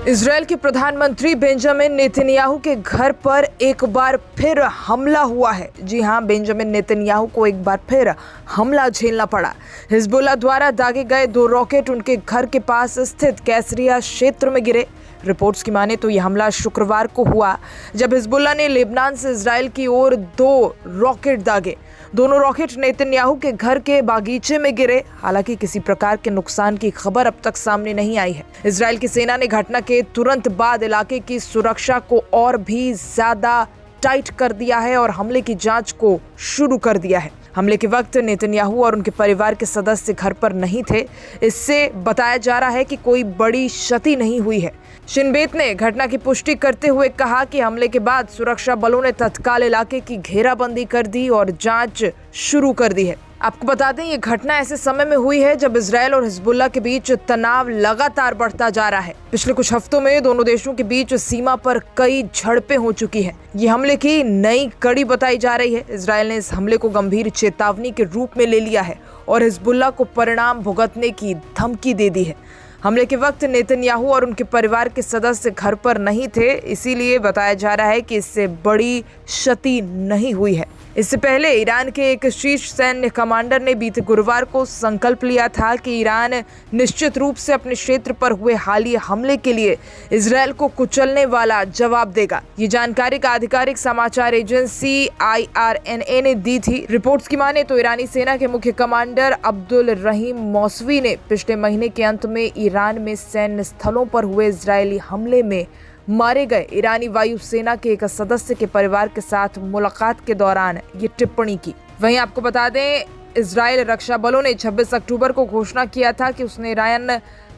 Israel के प्रधानमंत्री Benjamin Netanyahu के घर पर एक बार फिर हमला हुआ है। जी हां, बेंजामिन नेतन्याहू को एक बार फिर हमला झेलना पड़ा। हिजबुल्लाह द्वारा दागे गए 2 रॉकेट उनके घर के पास स्थित कैसरिया क्षेत्र में गिरे। रिपोर्ट्स की माने तो यह हमला शुक्रवार को हुआ, जब हिजबुल्लाह ने लेबनान से इजरायल की ओर 2 रॉकेट दागे। दोनों रॉकेट नेतन्याहू के घर के बागीचे में गिरे। हालांकि किसी प्रकार के नुकसान की खबर अब तक सामने नहीं आई है। इजरायल की सेना ने घटना के तुरंत बाद इलाके की सुरक्षा को और भी ज्यादा टाइट कर दिया है और हमले की जांच को शुरू कर दिया है। हमले के वक्त नेतन्याहू और उनके परिवार के सदस्य घर पर नहीं थे। इससे बताया जा रहा है कि कोई बड़ी क्षति नहीं हुई है। शिन बेत ने घटना की पुष्टि करते हुए कहा कि हमले के बाद सुरक्षा बलों ने तत्काल इलाके की घेराबंदी कर दी और जांच शुरू कर दी है। आपको बता दें, ये घटना ऐसे समय में हुई है जब इजरायल और हिजबुल्लाह के बीच तनाव लगातार बढ़ता जा रहा है। पिछले कुछ हफ्तों में दोनों देशों के बीच सीमा पर कई झड़पें हो चुकी हैं। ये हमले की नई कड़ी बताई जा रही है। इजरायल ने इस हमले को गंभीर चेतावनी के रूप में ले लिया है और हिजबुल्लाह को परिणाम भुगतने की धमकी दे दी है। हमले के वक्त नेतन्याहू और उनके परिवार के सदस्य घर पर नहीं थे, इसीलिए बताया जा रहा है कि इससे बड़ी क्षति नहीं हुई है। इससे पहले ईरान के एक शीर्ष सैन्य कमांडर ने बीते गुरुवार को संकल्प लिया था कि ईरान निश्चित रूप से अपने क्षेत्र पर हुए हालिया हमले के लिए इजरायल को कुचलने वाला जवाब देगा। ये जानकारी का आधिकारिक समाचार एजेंसी IRNA ने दी थी। रिपोर्ट्स की माने तो ईरानी सेना के मुख्य कमांडर अब्दुल रहीम मौसवी ने पिछले महीने के अंत में ईरान में सैन्य स्थलों पर हुए इजरायली हमले में मारे गए ईरानी वायुसेना के एक सदस्य के परिवार के साथ मुलाकात के दौरान ये टिप्पणी की। वहीं आपको बता दें, इजरायल रक्षा बलों ने 26 अक्टूबर को घोषणा किया था कि उसने ईरान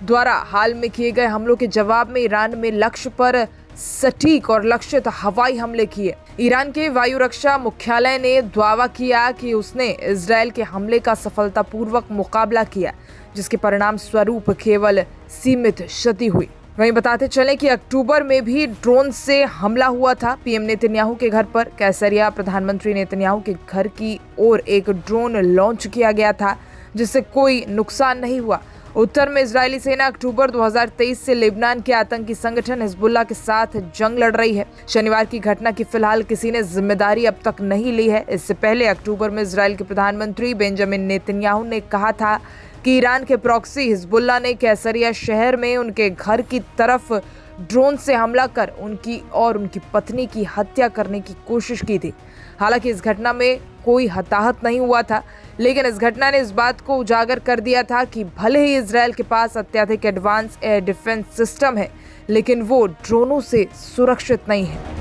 द्वारा हाल में किए गए हमलों के जवाब में ईरान में लक्ष्य पर सटीक और लक्षित हवाई हमले किए। ईरान के वायु रक्षा मुख्यालय ने दावा किया कि उसने इजरायल के हमले का सफलतापूर्वक मुकाबला किया, जिसके परिणाम स्वरूप केवल सीमित क्षति हुई। वहीं बताते चलें कि अक्टूबर में भी ड्रोन से हमला हुआ था पीएम नेतन्याहू के घर पर। कैसरिया प्रधानमंत्री नेतन्याहू के घर की ओर एक ड्रोन लॉन्च किया गया था, जिससे कोई नुकसान नहीं हुआ। उत्तर में इजरायली सेना अक्टूबर 2023 से लेबनान के आतंकी संगठन हिजबुल्लाह के साथ जंग लड़ रही है। शनिवार की घटना की फिलहाल किसी ने जिम्मेदारी अब तक नहीं ली है। इससे पहले अक्टूबर में इजरायल के प्रधानमंत्री बेंजामिन नेतन्याहू ने कहा था कि ईरान के प्रॉक्सी हिजबुल्लाह ने कैसरिया शहर में उनके घर की तरफ ड्रोन से हमला कर उनकी और उनकी पत्नी की हत्या करने की कोशिश की थी। हालांकि इस घटना में कोई हताहत नहीं हुआ था, लेकिन इस घटना ने इस बात को उजागर कर दिया था कि भले ही इजरायल के पास अत्यधिक एडवांस एयर डिफेंस सिस्टम है, लेकिन वो ड्रोनों से सुरक्षित नहीं है।